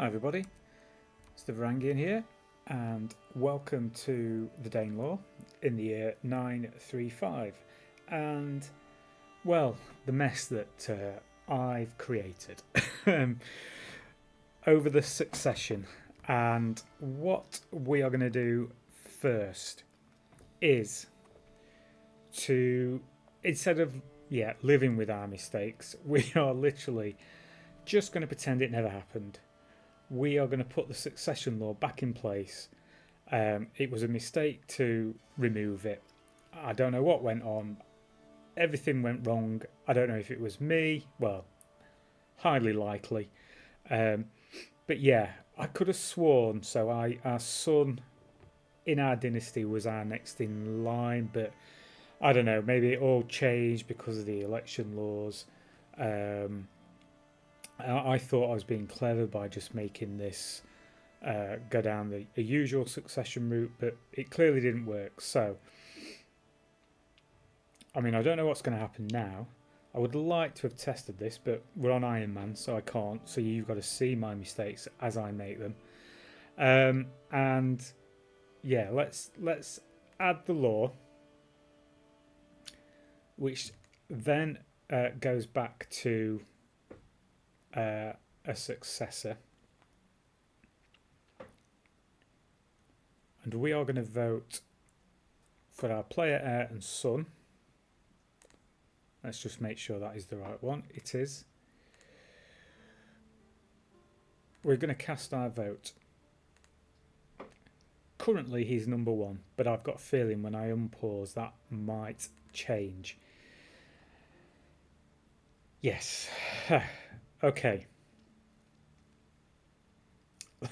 Hi everybody, it's the Varangian here, and welcome to the Danelaw in the year 935. And, well, the mess that I've created over the succession. And what we are going to do first is to, instead of living with our mistakes, we are literally just going to pretend it never happened. We are going to put the succession law back in place. It was a mistake to remove it. I don't know what went on. Everything went wrong. I don't know if it was me. Well, highly likely. But yeah, I could have sworn. So our son in our dynasty was our next in line. But I don't know. Maybe it all changed because of the election laws. I thought I was being clever by just making this go down the usual succession route, but it clearly didn't work. So, I mean, I don't know what's going to happen now. I would like to have tested this, but we're on Iron Man, so I can't. So you've got to see my mistakes as I make them. And yeah, let's add the law, which then goes back to a successor, and we are going to vote for our player, heir and son. Let's just make sure that is the right one. It is. We're going to cast our vote. Currently he's number one, but I've got a feeling when I unpause that might change. Yes. Okay.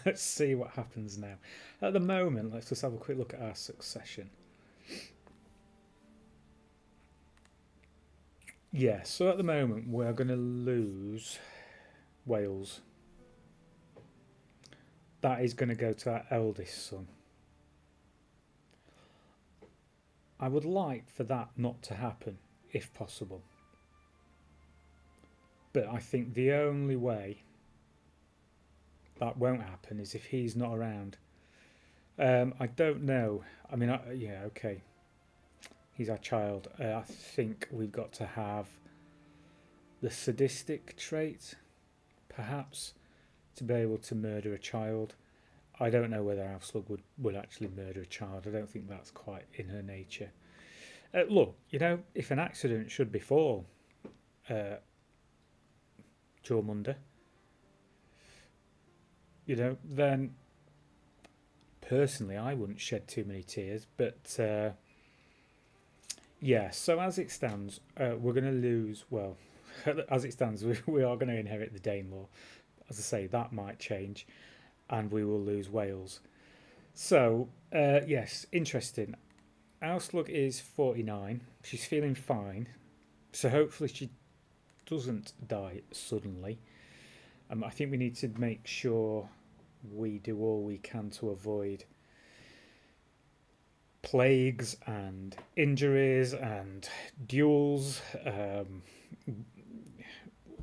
Let's see what happens now. At the moment, let's just have a quick look at our succession. Yeah, so at the moment we're going to lose Wales. That is going to go to our eldest son. I would like for that not to happen, if possible. But I think the only way that won't happen is if he's not around. I don't know. I mean, yeah, okay. He's our child. I think we've got to have the sadistic trait, perhaps, to be able to murder a child. I don't know whether Áslaug would actually murder a child. I don't think that's quite in her nature. Look, you know, if an accident should befall Jormungandr, you know, then personally I wouldn't shed too many tears. But yeah, so as it stands, we're going to lose. Well, as it stands, we are going to inherit the Danelaw. As I say, that might change, and we will lose Wales. So yes, interesting. Áslaug is 49. She's feeling fine, so hopefully she doesn't die suddenly. I think we need to make sure we do all we can to avoid plagues and injuries and duels.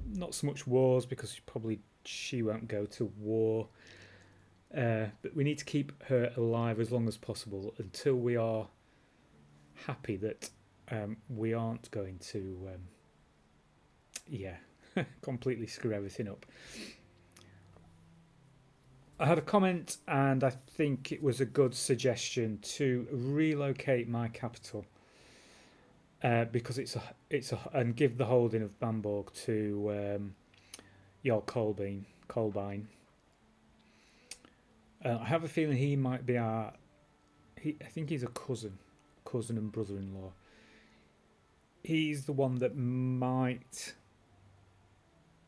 Not so much wars, because she won't go to war. But we need to keep her alive as long as possible until we are happy that we aren't going to completely screw everything up. I had a comment, and I think it was a good suggestion to relocate my capital because it's and give the holding of Bamborg to Jarl Kolbein. I have a feeling he might be I think he's a cousin and brother-in-law. He's the one that might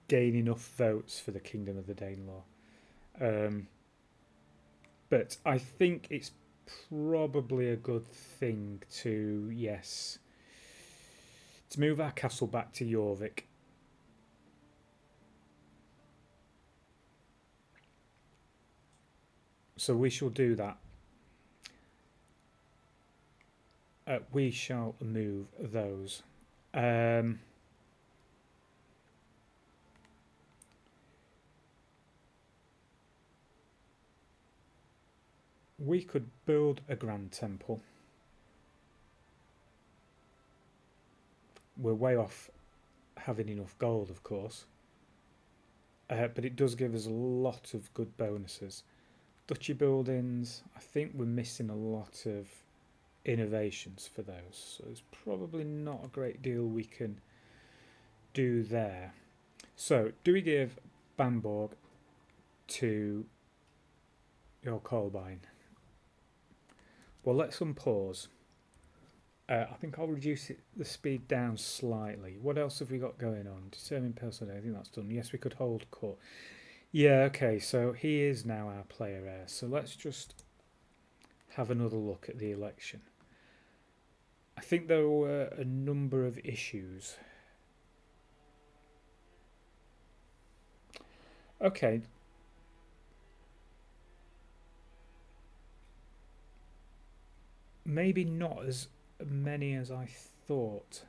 gain enough votes for the Kingdom of the Danelaw. But I think it's probably a good thing to move our castle back to Jorvik. So we shall do that. We shall move those. we could build a grand temple. We're way off having enough gold, of course, but it does give us a lot of good bonuses. Duchy buildings, I think we're missing a lot of innovations for those, so there's probably not a great deal we can do there. So do we give Bamborg to your Colbine? Well, let's unpause. I think I'll reduce the speed down slightly. What else have we got going on? Determine personal, I think that's done. Yes, we could hold court. Yeah, okay, so he is now our player heir. So let's just have another look at the election. I think there were a number of issues. Okay. Maybe not as many as I thought.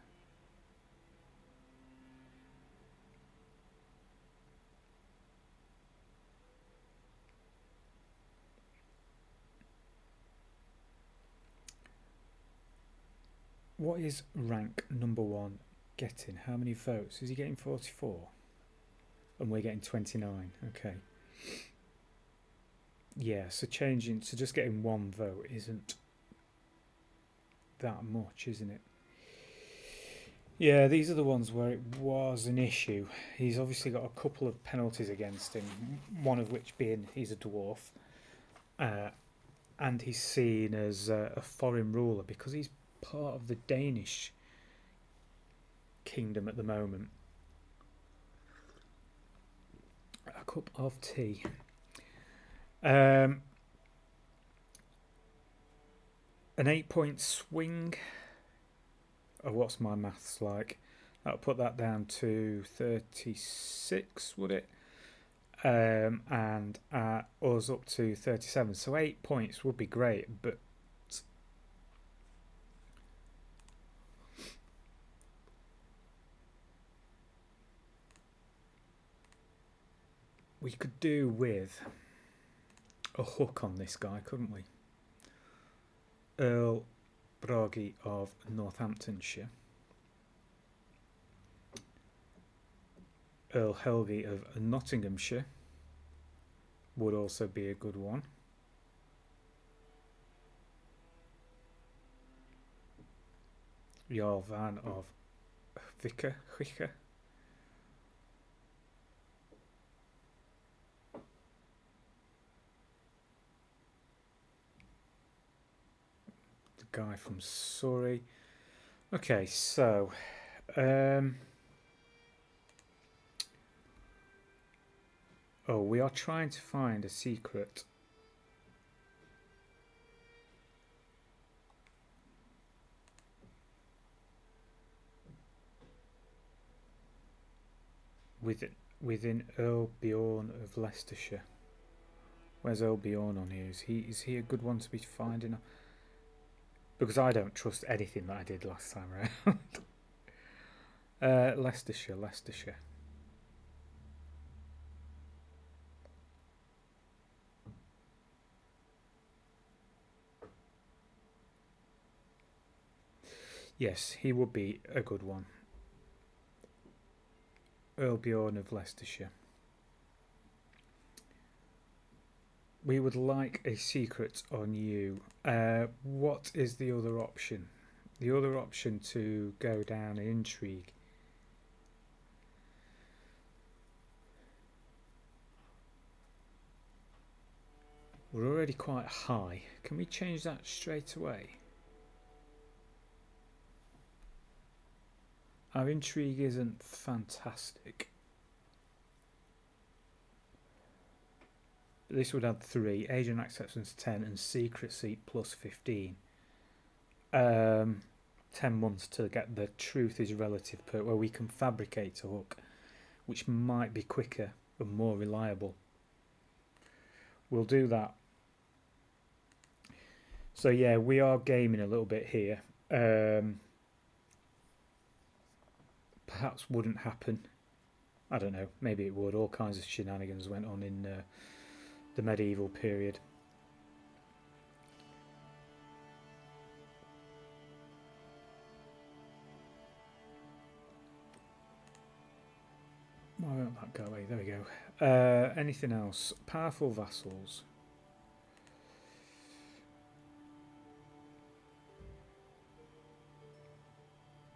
What is rank number 1 getting? How many votes? Is he getting 44? And we're getting 29. Okay. Yeah, so changing, so just getting 1 vote isn't that much, isn't it? Yeah, these are the ones where it was an issue. He's obviously got a couple of penalties against him, one of which being he's a dwarf, and he's seen as a foreign ruler because he's part of the Danish kingdom at the moment. A cup of tea. An 8-point swing. Oh, what's my maths like? I'll put that down to 36, would it? And us up to 37. So 8 points would be great, but we could do with a hook on this guy, couldn't we? Earl Bragi of Northamptonshire, Earl Helgi of Nottinghamshire would also be a good one. Jarl Van of Vicker. Guy from Surrey. Okay, so oh, we are trying to find a secret. Within Earl Bjorn of Leicestershire. Where's Earl Bjorn on here? Is he a good one to be finding? Because I don't trust anything that I did last time around. Leicestershire. Yes, he would be a good one. Earl Bjorn of Leicestershire. We would like a secret on you. What is the other option? The other option to go down an intrigue. We're already quite high. Can we change that straight away? Our intrigue isn't fantastic. This would add 3, agent acceptance 10, and secrecy plus 15. 10 months to get the truth is relative perk, where we can fabricate a hook, which might be quicker and more reliable. We'll do that. So yeah, we are gaming a little bit here. Perhaps wouldn't happen. I don't know, maybe it would. All kinds of shenanigans went on in the medieval period. Why won't that go away? There we go. Anything else? Powerful vassals.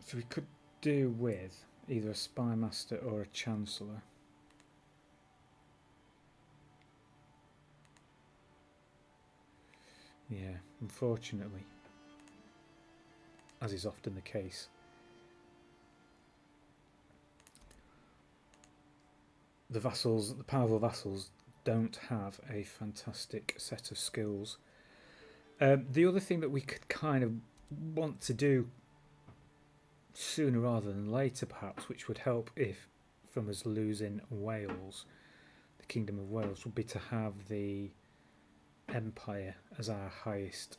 So we could do with either a spy master or a chancellor. Yeah, unfortunately, as is often the case, the vassals, the powerful vassals, don't have a fantastic set of skills. The other thing that we could kind of want to do sooner rather than later, perhaps, which would help if from us losing Wales, the Kingdom of Wales, would be to have the Empire as our highest.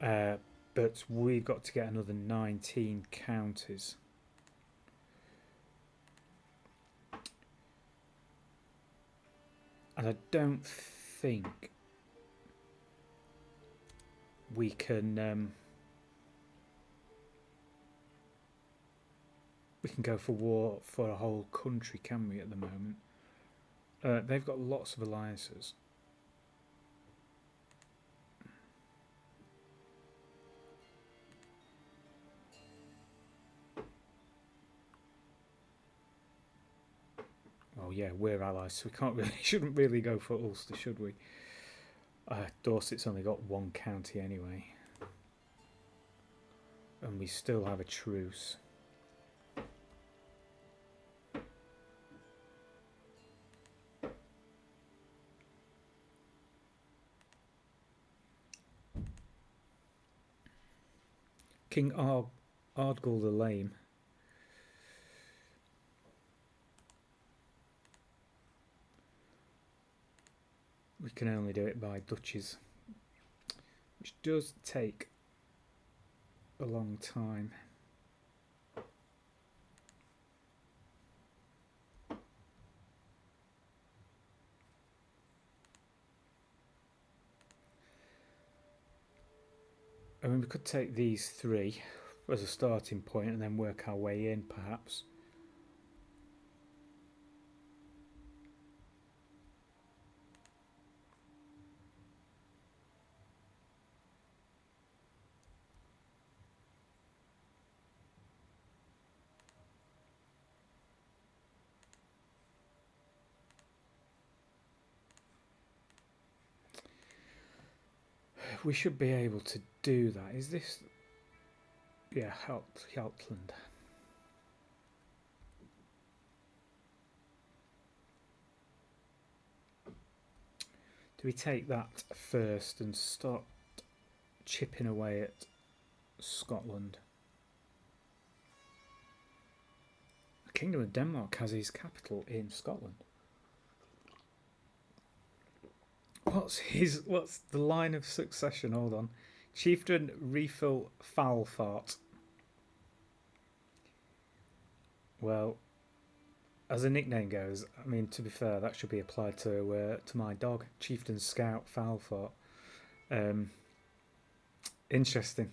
But we've got to get another 19 counties. And I don't think we can go for war for a whole country, can we, at the moment? They've got lots of alliances. Oh yeah, we're allies, so we can't really, shouldn't really go for Ulster, should we? Dorset's only got one county anyway, and we still have a truce. King Ardgul the Lame. We can only do it by duchies, which does take a long time. I mean, we could take these three as a starting point and then work our way in, perhaps. We should be able to do that. Is this... Yeah, Hjaltland. Do we take that first and start chipping away at Scotland? The Kingdom of Denmark has his capital in Scotland. What's the line of succession? Hold on. Chieftain Refill Falfart. Well, as a nickname goes, I mean, to be fair, that should be applied to my dog, Chieftain Scout Falfart. Interesting.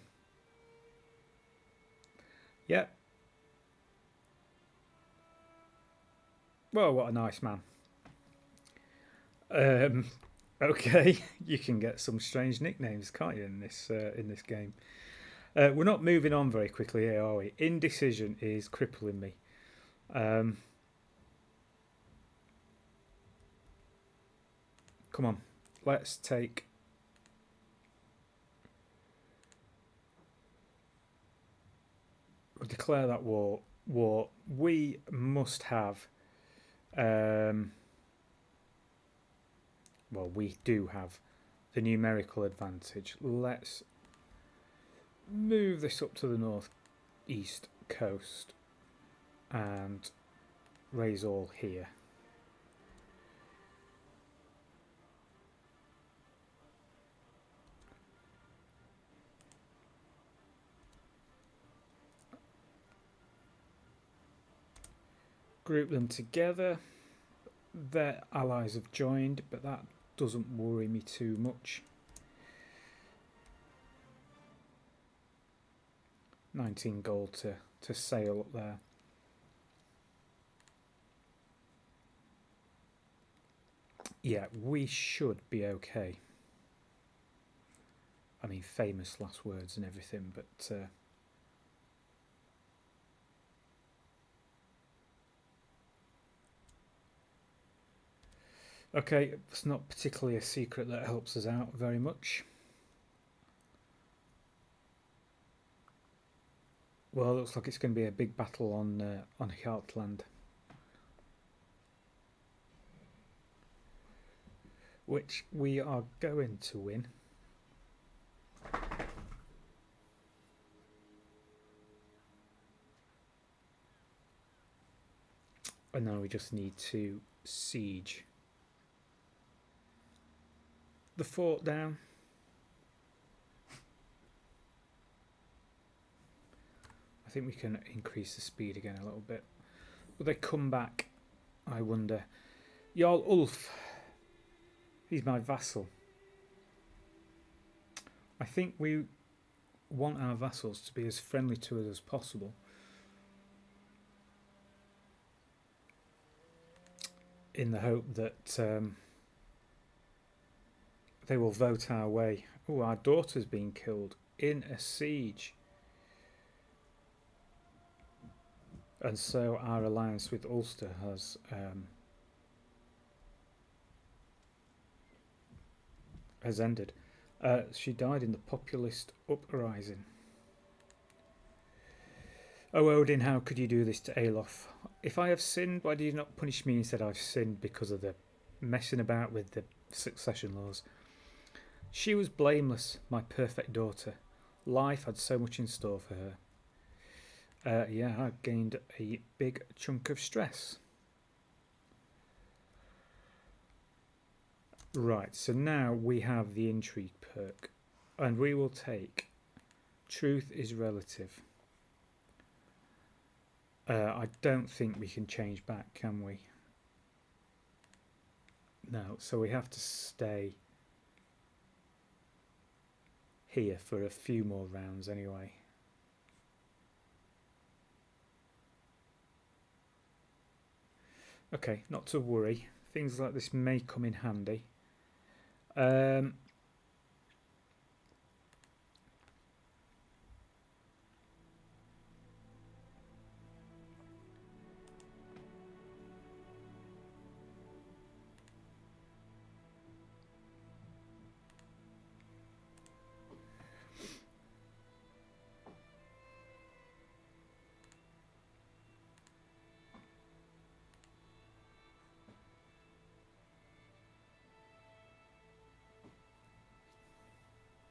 Yeah. Well, what a nice man. Okay, you can get some strange nicknames, can't you, in this game? We're not moving on very quickly here, are we? Indecision is crippling me. Come on, let's take... We'll declare that war. We must have... well, we do have the numerical advantage. Let's move this up to the north-east coast and raise all here. Group them together. Their allies have joined, but that doesn't worry me too much. 19 gold to to sail up there. Yeah, we should be okay. I mean, famous last words and everything, but okay, it's not particularly a secret that helps us out very much. Well, it looks like it's going to be a big battle on Heartland, which we are going to win. And now we just need to siege the fort down. I think we can increase the speed again a little bit. Will they come back? I wonder. Jarl Ulf. He's my vassal. I think we want our vassals to be as friendly to us as possible. In the hope that they will vote our way. Oh, our daughter's been killed in a siege. And so our alliance with Ulster has ended. She died in the populist uprising. O Odin, how could you do this to Alof? If I have sinned, why did you not punish me? Instead, I've sinned because of the messing about with the succession laws. She was blameless, my perfect daughter. Life had so much in store for her. Yeah, I gained a big chunk of stress. Right, so now we have the intrigue perk, and we will take truth is relative. I don't think we can change back, can we? No, so we have to stay here for a few more rounds anyway. Okay, not to worry. Things like this may come in handy.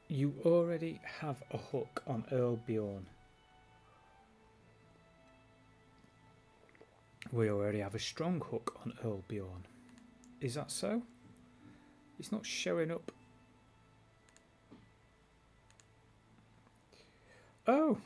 You already have a hook on Earl Bjorn. We already have a strong hook on Earl Bjorn. Is that so? It's not showing up. Oh!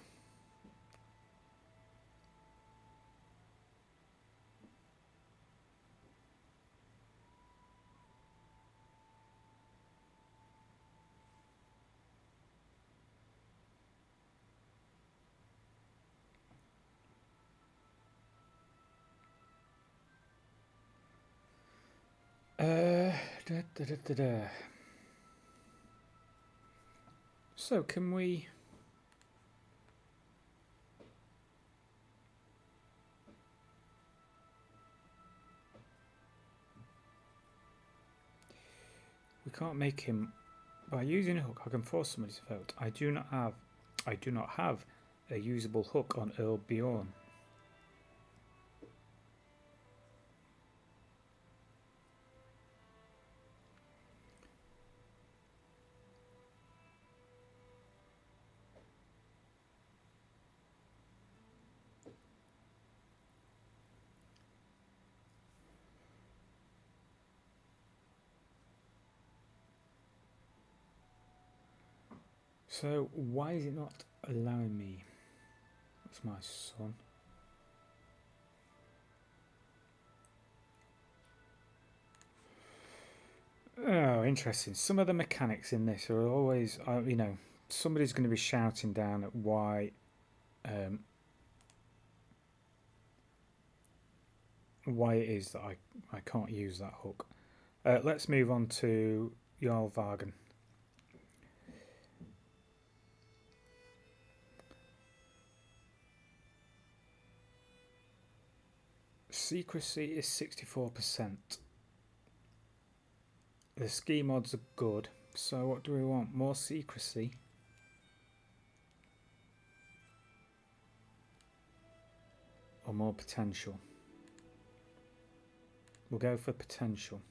So can we... We can't make him... By using a hook, I can force somebody to vote. I do not have a usable hook on Earl Bjorn. So why is it not allowing me? That's my son. Oh, interesting. Some of the mechanics in this are always, you know, somebody's going to be shouting down at why why it is that I can't use that hook. Let's move on to Jarl Vargan. Secrecy is 64%. The ski mods are good. So what do we want? More secrecy. Or more potential? We'll go for potential.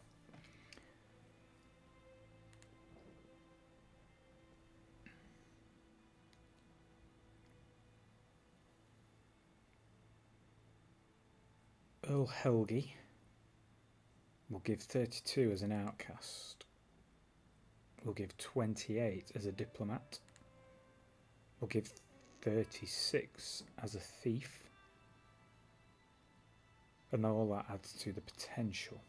Earl Helgi will give 32 as an outcast. We'll give 28 as a diplomat. We'll give 36 as a thief. And all that adds to the potential.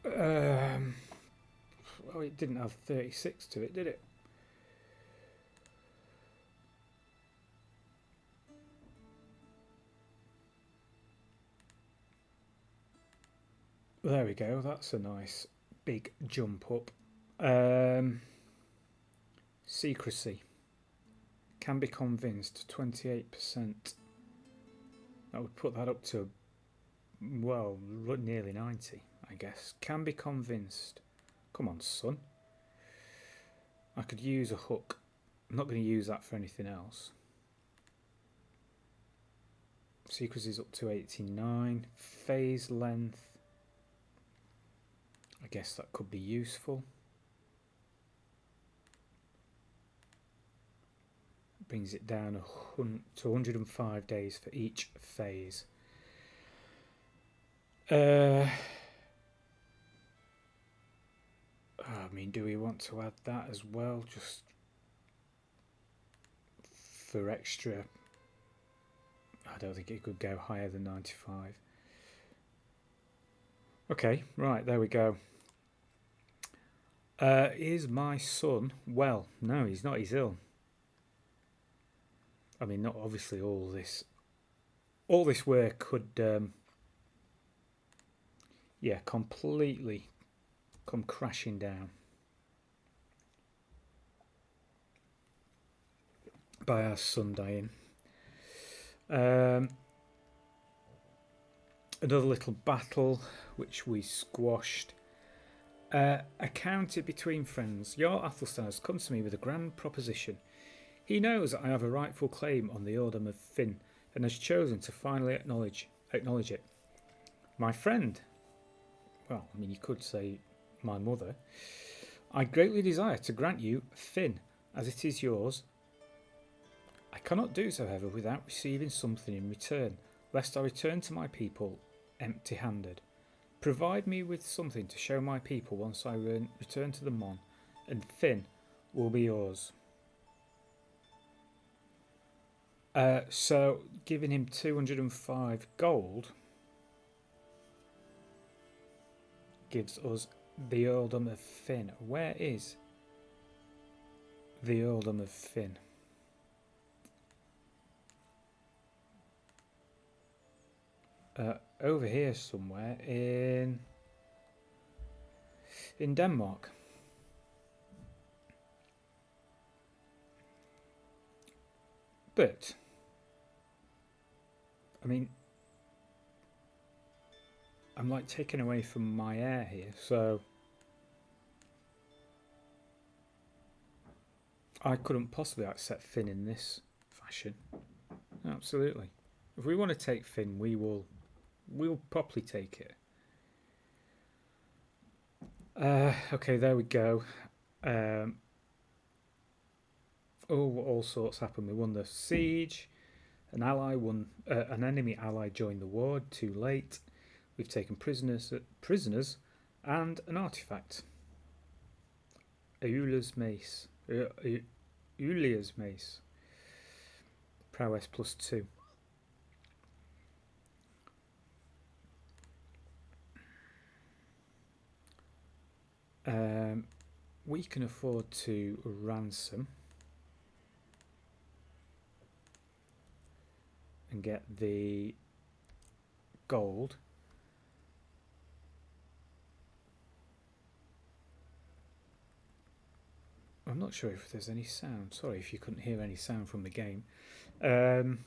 Well, it didn't have 36 to it, did it? There we go, that's a nice big jump up. Secrecy. Can be convinced, 28%. That would put that up to, well, nearly 90, I guess. Can be convinced. Come on, son. I could use a hook. I'm not going to use that for anything else. Secrecy is up to 89. Phase length. I guess that could be useful. Brings it down to 105 days for each phase. I mean, do we want to add that as well? Just for extra. I don't think it could go higher than 95. Okay, right, there we go. Is my son well? No, he's not. He's ill. I mean, not obviously all this work could, yeah, completely come crashing down by our son dying. Another little battle which we squashed. Accounted between friends. Your Athelstan has come to me with a grand proposition. He knows I have a rightful claim on the earldom of Finn and has chosen to finally acknowledge it. My friend, well, I mean, you could say my mother, I greatly desire to grant you Finn, as it is yours. I cannot do so, however, without receiving something in return, lest I return to my people empty-handed. Provide me with something to show my people once I return to the Mon, and Finn will be yours. So, giving him 205 gold gives us the earldom of Finn. Where is the earldom of Finn? Over here somewhere in Denmark. But I mean, I'm like taken away from my heir here, so I couldn't possibly accept Finn in this fashion. Absolutely. If we want to take Finn, we'll properly take it. Okay, there we go. All sorts happened. We won the siege. An enemy ally joined the war. Too late. We've taken prisoners, and an artifact. Eula's mace. Eula's mace. Prowess +2. We can afford to ransom and get the gold. I'm not sure if there's any sound. Sorry if you couldn't hear any sound from the game. And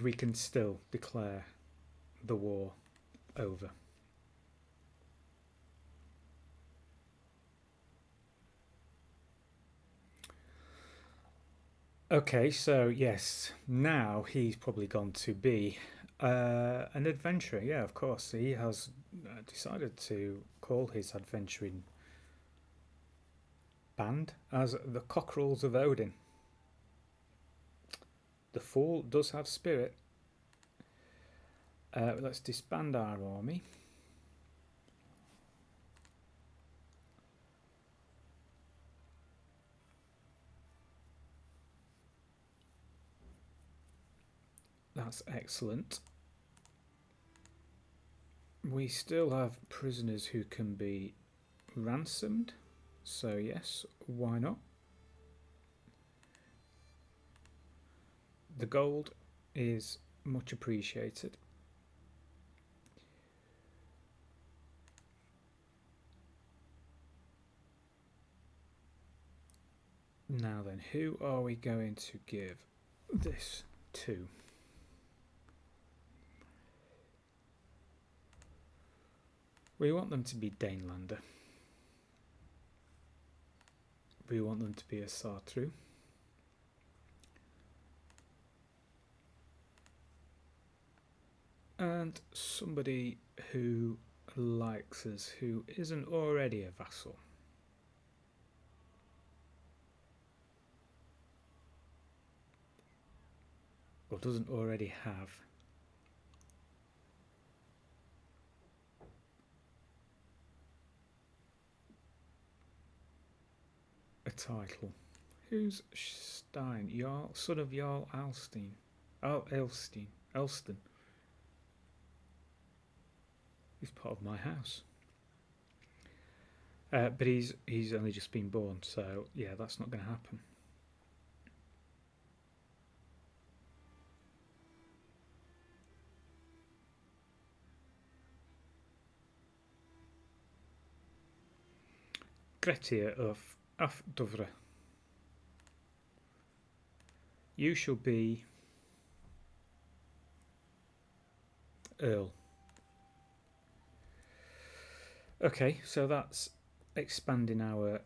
we can still declare the war over. Okay, so yes, now he's probably gone to be an adventurer. Yeah, of course. He has decided to call his adventuring band as the Cockerels of Odin. The Fool does have spirit. Let's disband our army. That's excellent. We still have prisoners who can be ransomed. So yes, why not? The gold is much appreciated. Now then, who are we going to give this to? We want them to be Danelander. We want them to be a Sartru. And somebody who likes us, who isn't already a vassal. Or doesn't already have a title. Who's Stein? Jarl, son of Jarl Alstein. Elston. He's part of my house. But he's only just been born, so yeah, that's not going to happen. Grettir of Afdovre. You shall be Earl. Okay, so that's expanding our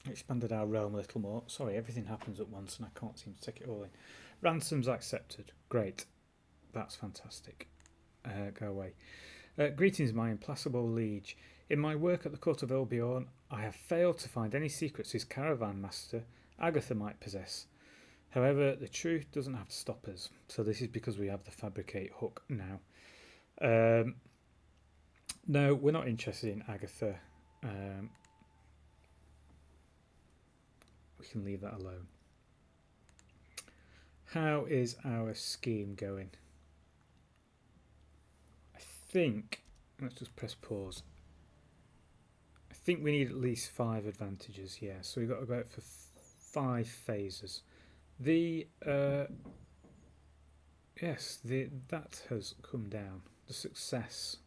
expanded our realm a little more. Sorry, everything happens at once and I can't seem to take it all in. Ransoms accepted. Great. That's fantastic. Go away. Greetings, my implacable liege. In my work at the court of Elbjorn, I have failed to find any secrets his caravan master, Agatha, might possess. However, the truth doesn't have to stop us. So this is because we have the fabricate hook now. No, we're not interested in Agatha. We can leave that alone. How is our scheme going? I think, let's just press pause. I think we need at least 5 advantages, yeah. So we've got to go out for 5 phases. That has come down. The success,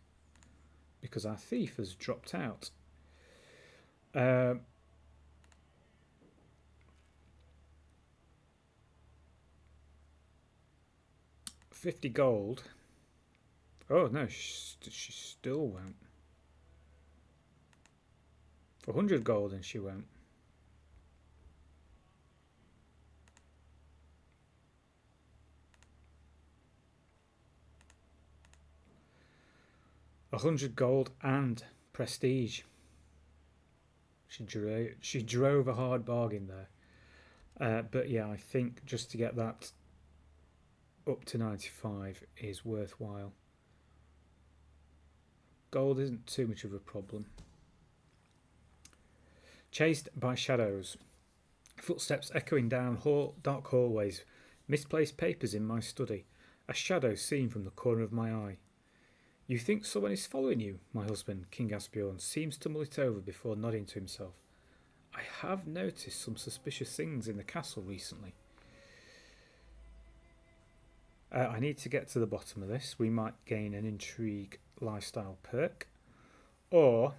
because our thief has dropped out. 50 gold. Oh no, she still won't. For 100 gold and she won't. $100 gold and prestige. She drove a hard bargain there. But yeah, I think just to get that up to 95 is worthwhile. Gold isn't too much of a problem. Chased by shadows. Footsteps echoing down dark hallways. Misplaced papers in my study. A shadow seen from the corner of my eye. You think someone is following you, my husband, King Asbjorn seems to mull it over before nodding to himself. I have noticed some suspicious things in the castle recently. I need to get to the bottom of this. We might gain an intrigue lifestyle perk. Or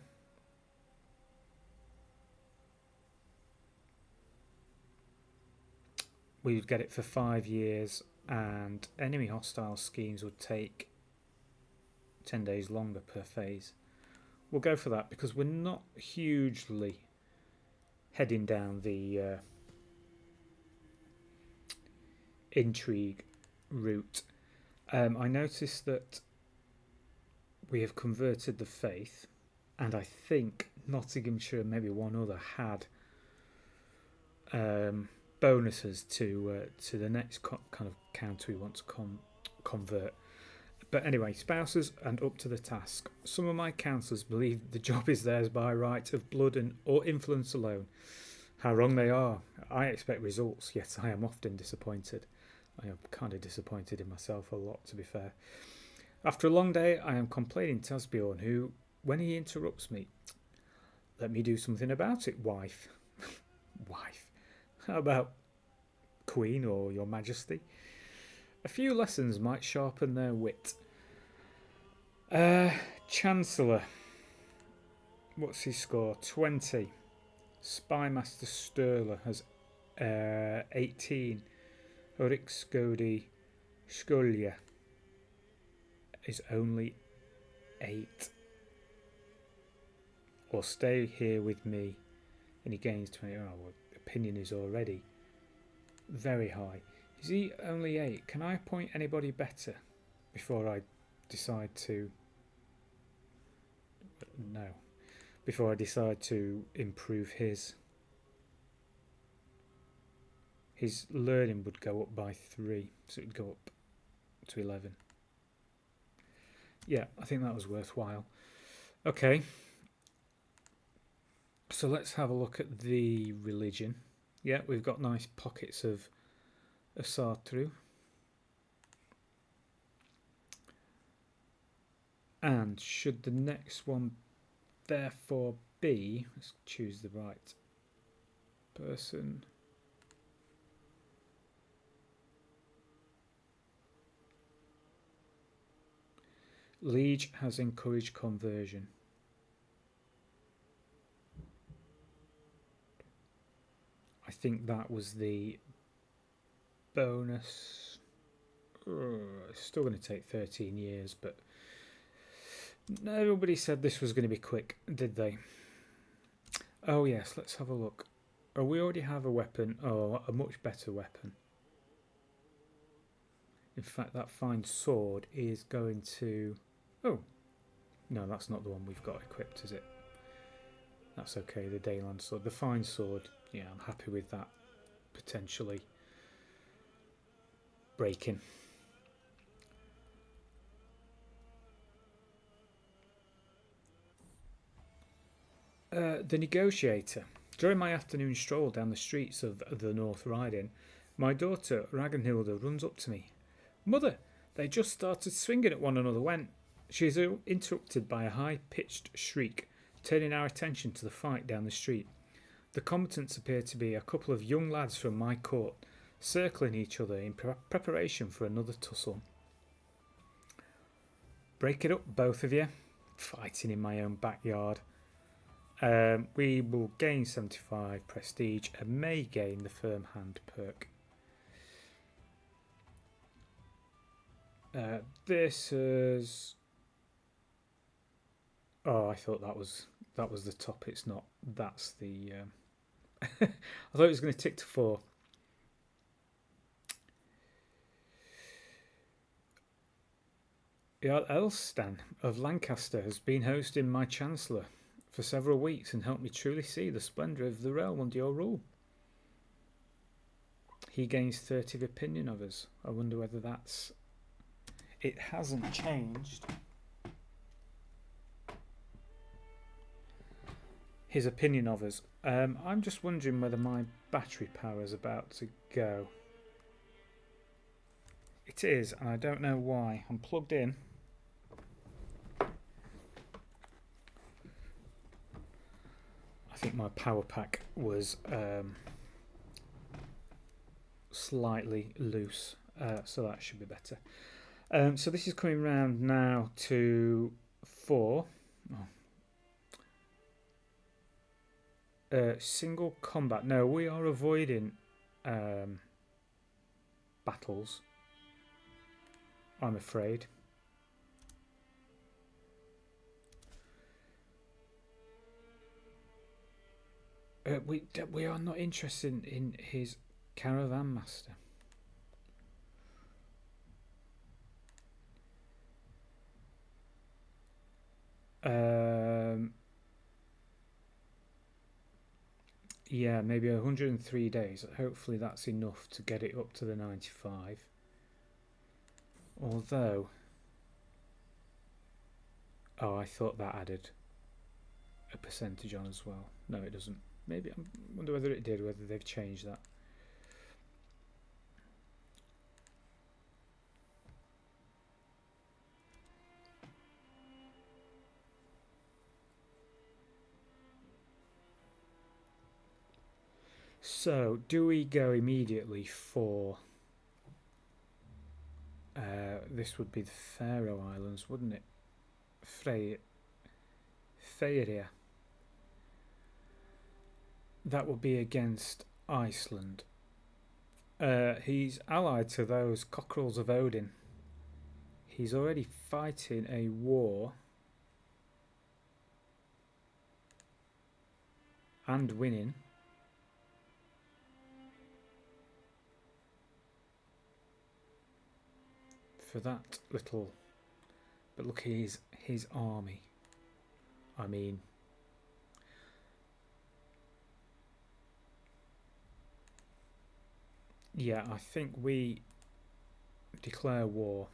we would get it for 5 years and enemy hostile schemes would take 10 days longer per phase. We'll go for that because we're not hugely heading down the intrigue route. I noticed that we have converted the faith, and I think Nottinghamshire and maybe one other had bonuses to the next kind of counter we want to convert. But anyway, spouses and up to the task. Some of my counsellors believe the job is theirs by right of blood and or influence alone. How wrong they are. I expect results, yet I am often disappointed. I am kind of disappointed in myself a lot, to be fair. After a long day, I am complaining to Asbjorn, who, when he interrupts me, let me do something about it, wife. Wife. How about Queen or Your Majesty? A few lessons might sharpen their wit. Chancellor. What's his score? 20. Spymaster Sturler has 18. Riksgodi Skulja is only 8. Or stay here with me. And he gains 20. Oh, well, opinion is already very high. Is he only 8? Can I appoint anybody better before I decide to... No. Before I decide to improve his... His learning would go up by 3. So it would go up to 11. Yeah, I think that was worthwhile. Okay. So let's have a look at the religion. Yeah, we've got nice pockets of Asatru. And should the next one therefore be, let's choose the right person. Liege has encouraged conversion. I think that was the bonus. It's still going to take 13 years, but nobody said this was going to be quick, did they? Oh yes, let's have a look. Oh, we already have a weapon. Oh, a much better weapon. In fact, that fine sword is going to... Oh, no, that's not the one we've got equipped, is it? That's okay, the Danelaw sword. The fine sword, yeah, I'm happy with that. Potentially breaking. The negotiator. During my afternoon stroll down the streets of the North Riding, my daughter Ragnhilda runs up to me. Mother, they just started swinging at one another when... She is interrupted by a high-pitched shriek, turning our attention to the fight down the street. The combatants appear to be a couple of young lads from my court, circling each other in preparation for another tussle. Break it up, both of you. Fighting in my own backyard. We will gain 75 prestige and may gain the firm hand perk. This is... Oh, I thought that was the top. It's not. That's the... I thought it was going to tick to 4. Jarl Elstan of Lancaster has been hosting my Chancellor for several weeks and helped me truly see the splendour of the realm under your rule. He gains 30 of opinion of us. I wonder whether that's... It hasn't changed. His opinion of us. I'm just wondering whether my battery power is about to go. It is, and I don't know why. I'm plugged in. I think my power pack was slightly loose, so that should be better. So this is coming round now to 4. Single combat. No, we are avoiding battles, I'm afraid. We are not interested in his caravan master. Yeah, maybe 103 days. Hopefully that's enough to get it up to the 95. Although, oh, I thought that added a percentage on as well. No, it doesn't. Maybe, I wonder whether it did, whether they've changed that. So, do we go immediately for... this would be the Faroe Islands, wouldn't it? Freyria. That would be against Iceland. He's allied to those cockerels of Odin. He's already fighting a war and winning. For that little... But look at his army. I mean... Yeah, I think we declare war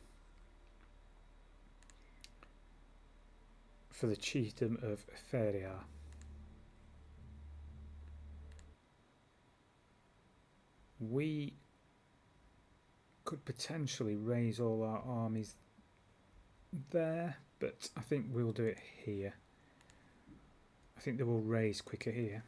for the chiefdom of Feria. We could potentially raise all our armies there, but I think we'll do it here. I think they will raise quicker here.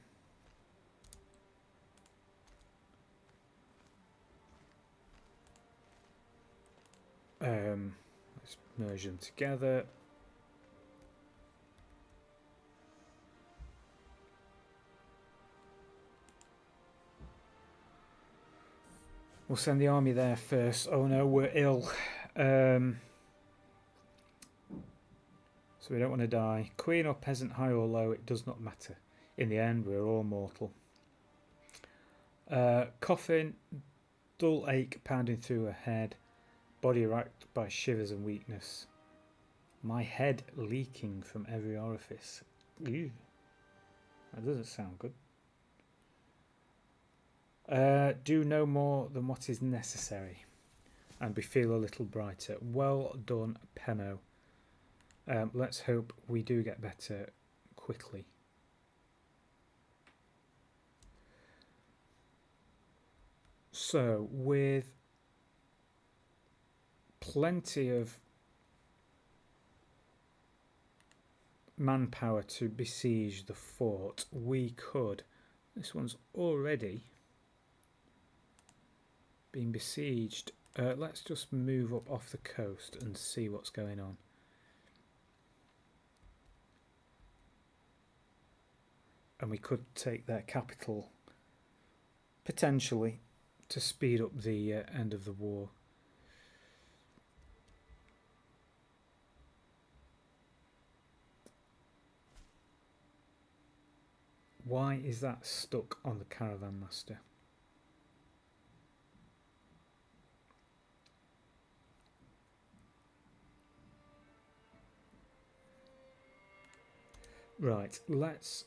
Let's merge them together. We'll send the army there first. Oh no, we're ill. So we don't want to die. Queen or peasant, high or low, it does not matter. In the end, we're all mortal. Coffin, dull ache pounding through her head. Body racked by shivers and weakness. My head leaking from every orifice. Ew. That doesn't sound good. Do no more than what is necessary. And we feel a little brighter. Well done, Pemo. Let's hope we do get better quickly. So, with plenty of manpower to besiege the fort, we could... This one's already been besieged. Let's just move up off the coast and see what's going on. And we could take their capital, potentially, to speed up the end of the war. Why is that stuck on the caravan master? Right, let's...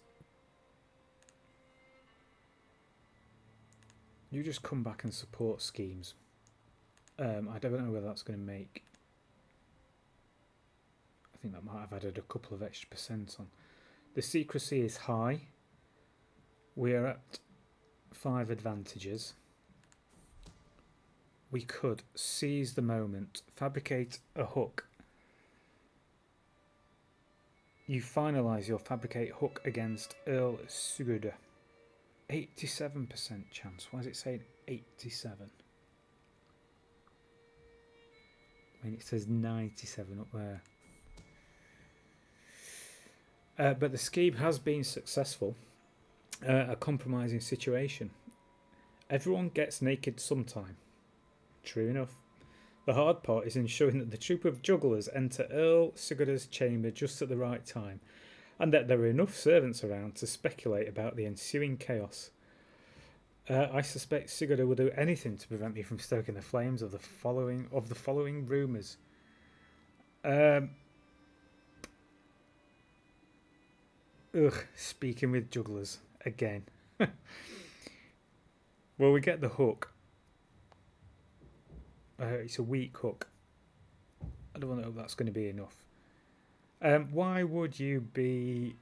You just come back and support schemes. I don't know whether that's going to make... I think that might have added a couple of extra percent on. The secrecy is high. We are at 5 advantages. We could seize the moment, fabricate a hook, You finalise your fabricate hook against Earl Crusader. 87% chance. Why is it saying 87? I mean, it says 97 up there. But the scheme has been successful. A compromising situation. Everyone gets naked sometime. True enough. The hard part is ensuring that the troop of jugglers enter Earl Sigurdar's chamber just at the right time, and that there are enough servants around to speculate about the ensuing chaos. I suspect Sigurdur will do anything to prevent me from stoking the flames of the following rumours. Speaking with jugglers again. Well, we get the hook. It's a weak hook. I don't know if that's going to be enough. Why would you be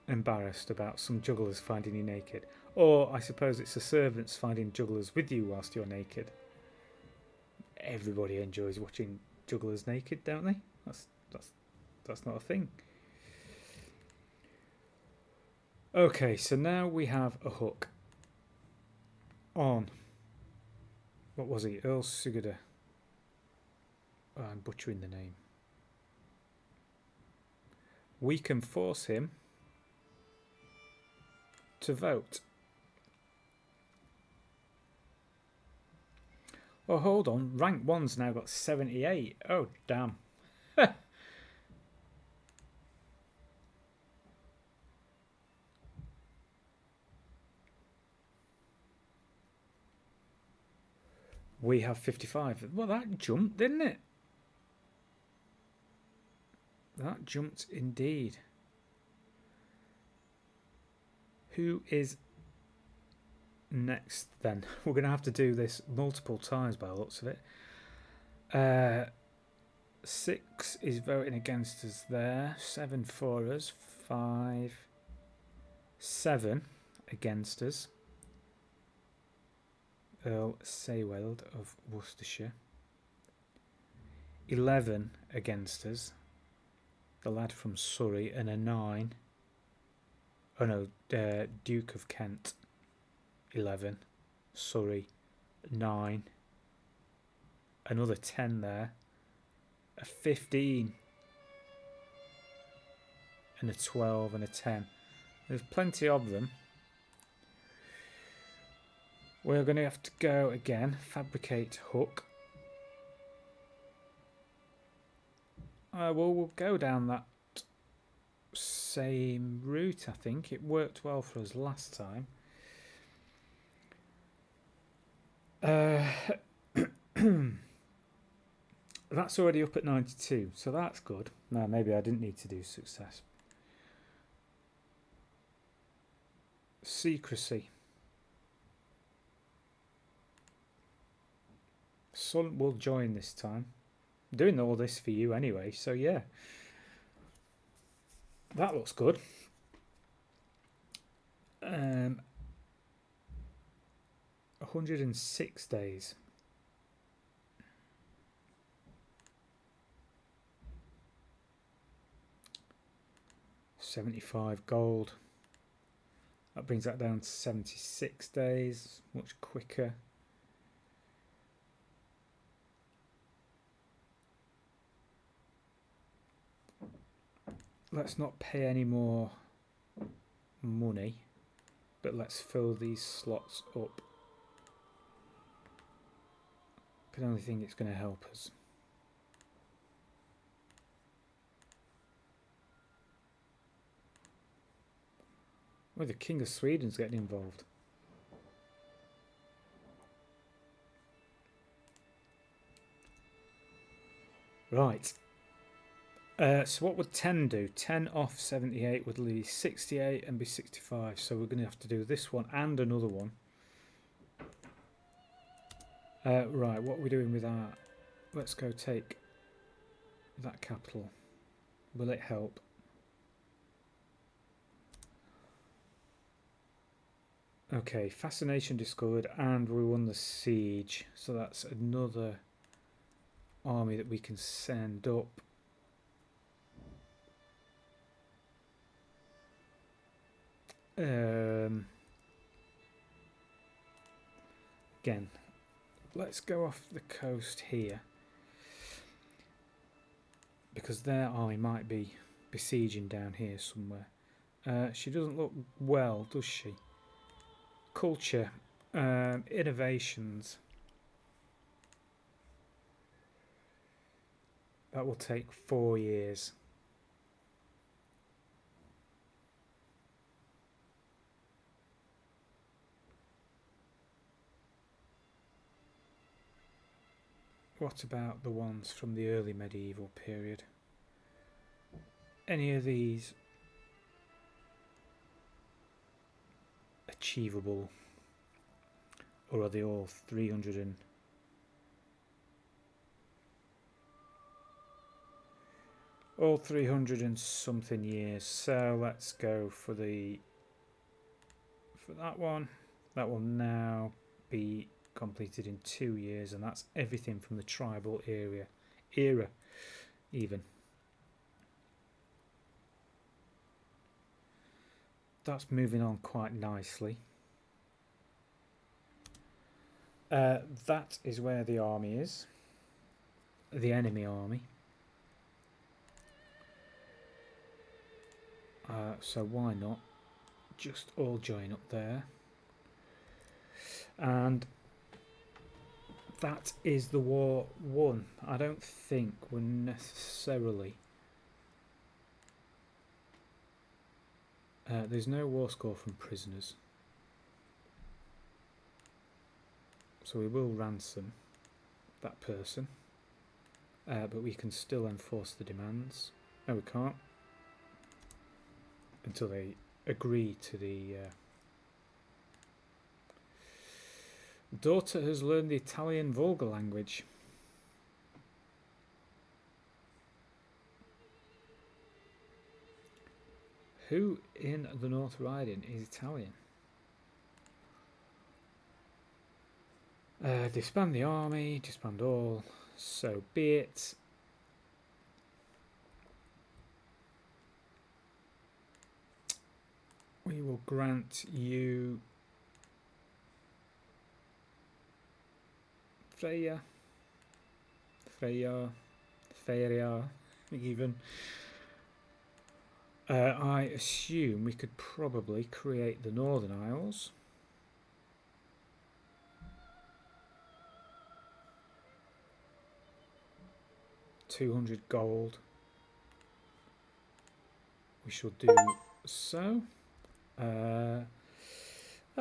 embarrassed about some jugglers finding you naked? Or I suppose it's the servants finding jugglers with you whilst you're naked. Everybody enjoys watching jugglers naked, don't they? That's not a thing. Okay, so now we have a hook on, what was he? Earl Sigurdur. Oh, I'm butchering the name. We can force him to vote. Oh, hold on. Rank 1's now got 78. Oh, damn. We have 55. Well, that jumped, didn't it? That jumped indeed. Who is next then? We're going to have to do this multiple times by the looks of it. 6 is voting against us there. 7 for us. 5, 7 against us. Earl Sayweld of Worcestershire. 11 against us. The lad from Surrey, and a 9. Oh no, Duke of Kent. 11. Surrey. 9. Another 10 there. A 15. And a 12 and a 10. There's plenty of them. We're going to have to go again. Fabricate hook. Well, we'll go down that same route, I think. It worked well for us last time. That's already up at 92, so that's good. No, maybe I didn't need to do success. Secrecy. Son will join this time. I'm doing all this for you anyway, so yeah. That looks good. 106 days. $75 gold. That brings that down to 76 days, much quicker. Let's not pay any more money, but let's fill these slots up. I can only think it's going to help us. Well, the King of Sweden's getting involved. Right. So what would 10 do? 10 off 78 would leave 68 and be 65. So we're going to have to do this one and another one. Right, what are we doing with that? Let's go take that capital. Will it help? Okay, fascination discovered, and we won the siege. So that's another army that we can send up. Again, let's go off the coast here, because their army might be besieging down here somewhere. She doesn't look well, does she? Culture, innovations. That will take 4 years. What about the ones from the early medieval period? Any of these achievable, or are they all 300 and... all 300 and something years? So let's go for that one. That will now be completed in 2 years, and that's everything from the tribal era even. That's moving on quite nicely. That is where the army is, the enemy army. So why not just all join up there? And that is the war won. I don't think we're necessarily... there's no war score from prisoners. So we will ransom that person. But we can still enforce the demands. No, we can't. Until they agree to the... daughter has learned the Italian vulgar language. Who in the North Riding is Italian? Disband the army, disband all, so be it. We will grant you Freya, even. I assume we could probably create the Northern Isles. $200 gold. We shall do so. Oh,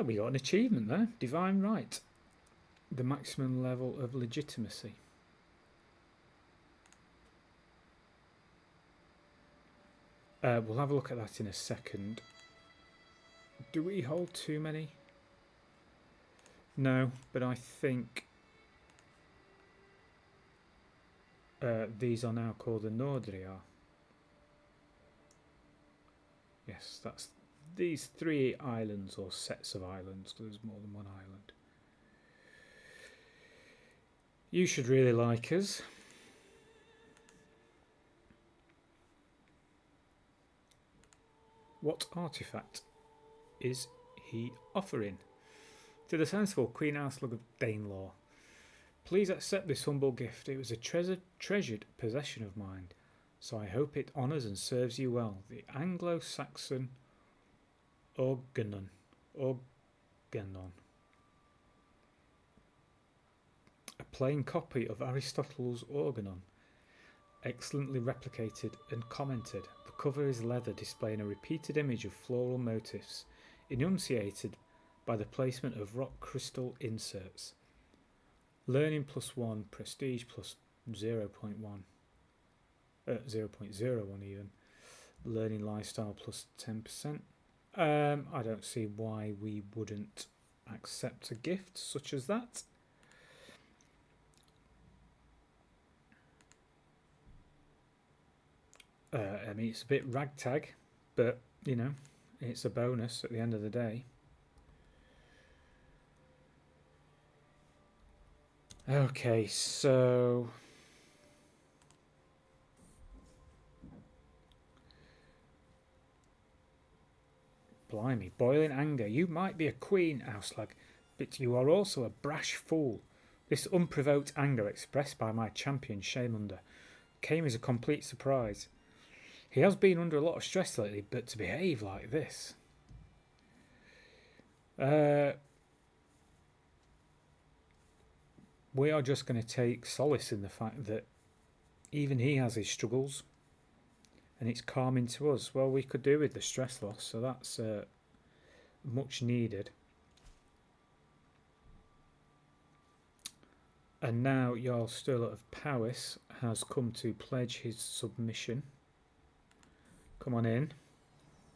we got an achievement there. Divine Right. The maximum level of legitimacy. We'll have a look at that in a second. Do we hold too many? No, but I think these are now called the Nordria. Yes, that's these 3 islands, or sets of islands, because there's more than one island. You should really like us. What artifact is he offering? To the sensible Queen Áslaug of Danelaw. Please accept this humble gift. It was a treasured possession of mine, so I hope it honours and serves you well. The Anglo-Saxon Organon. A plain copy of Aristotle's Organon, excellently replicated and commented. The cover is leather, displaying a repeated image of floral motifs, enunciated by the placement of rock crystal inserts. Learning +1, prestige plus 0.1, 0.01 even. Learning lifestyle plus 10%. I don't see why we wouldn't accept a gift such as that. I mean, it's a bit ragtag, but, you know, it's a bonus at the end of the day. Okay, so... Blimey, boiling anger. You might be a queen, Áslaug, but you are also a brash fool. This unprovoked anger expressed by my champion Shamunder came as a complete surprise. He has been under a lot of stress lately, but to behave like this... we are just going to take solace in the fact that even he has his struggles and it's calming to us. Well, we could do with the stress loss, so that's much needed. And now Jarl Sturla of Powys has come to pledge his submission. Come on in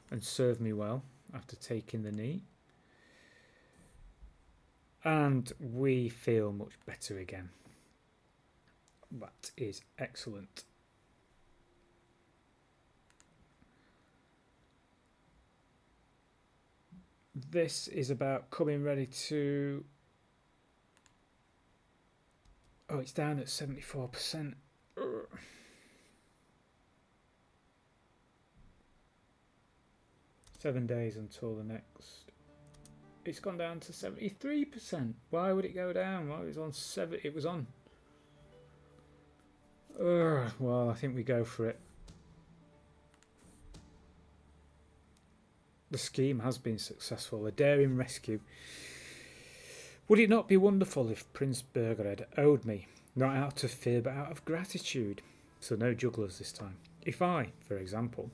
and serve me well after taking the knee. And we feel much better again. That is excellent. This is about coming ready to... oh, it's down at 74%. Ugh. 7 days until the next... it's gone down to 73%. Why would it go down? Well, it was on 7. It was on. Well, I think we go for it. The scheme has been successful. A daring rescue. Would it not be wonderful if Prince Birgered owed me, not out of fear but out of gratitude? So no jugglers this time. If I, for example,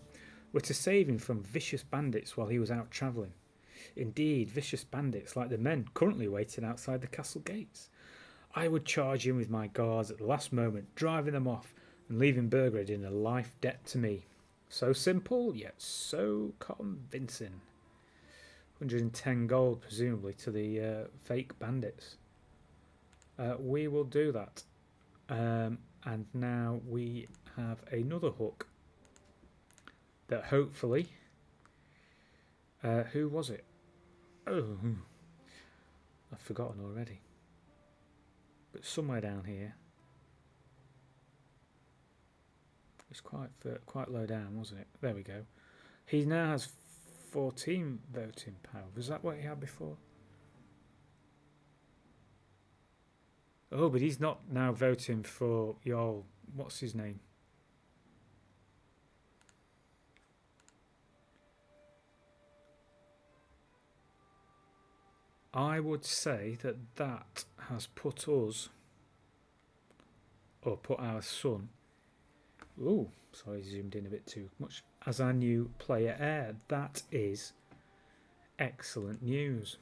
were to save him from vicious bandits while he was out travelling. Indeed, vicious bandits like the men currently waiting outside the castle gates. I would charge in with my guards at the last moment, driving them off and leaving Birgered in a life debt to me. So simple, yet so convincing. 110 gold, presumably, to the fake bandits. We will do that. And now we have another hook that hopefully... who was it? Oh, I've forgotten already. But somewhere down here. It's quite low down, wasn't it? There we go. He now has 14 voting power. Was that what he had before? Oh, but he's not now voting for Jarl. What's his name? I would say that that has put us, or put our son, ooh, sorry, zoomed in a bit too much, as our new player heir. That is excellent news.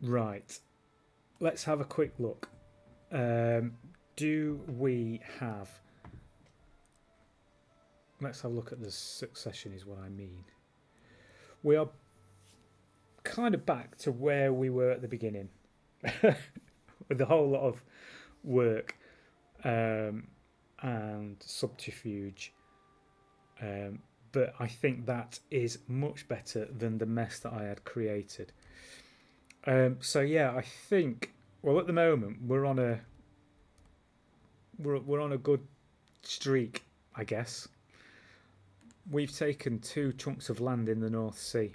Right, let's have a quick look. Do we have... let's have a look at the succession is what I mean. We are kind of back to where we were at the beginning with a whole lot of work and subterfuge. But I think that is much better than the mess that I had created. So yeah, I think, well, at the moment we're on a good streak, I guess. We've taken 2 chunks of land in the North Sea.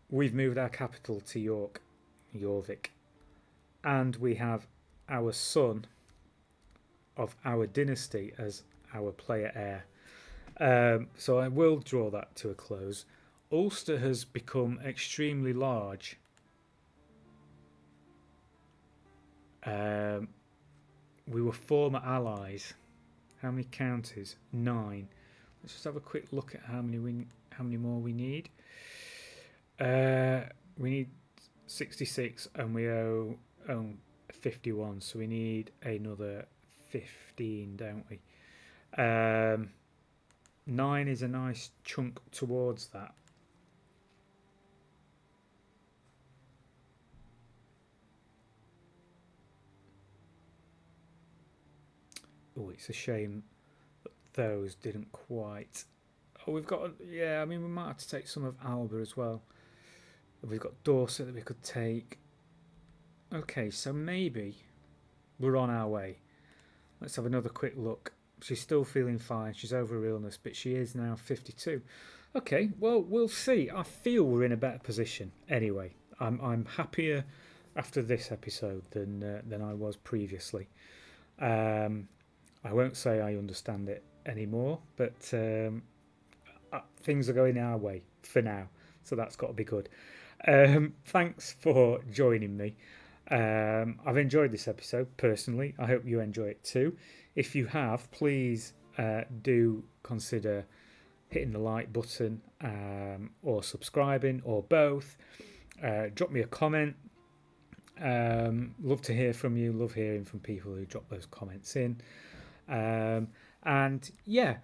We've moved our capital to Jorvik. And we have our son of our dynasty as our player heir. So I will draw that to a close. Ulster has become extremely large. We were former allies. How many counties? 9. Let's just have a quick look at how many more we need. We need 66 and we owe 51, so we need another 15, don't we? 9 is a nice chunk towards that. Oh, it's a shame that those didn't quite... oh, we've got... yeah, I mean, we might have to take some of Alba as well. We've got Dorset that we could take. Okay, so maybe we're on our way. Let's have another quick look she's still feeling fine. She's over her illness, but she is now 52. Okay, well, we'll see. I feel we're in a better position anyway. I'm happier after this episode than I was previously. I won't say I understand it anymore, but things are going our way for now, so that's got to be good. Thanks for joining me. I've enjoyed this episode personally. I hope you enjoy it too. If you have, please do consider hitting the like button or subscribing or both. Drop me a comment. Love to hear from you. Love hearing from people who drop those comments in. And yeah,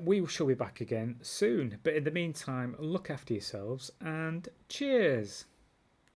we shall be back again soon. But in the meantime, look after yourselves and cheers.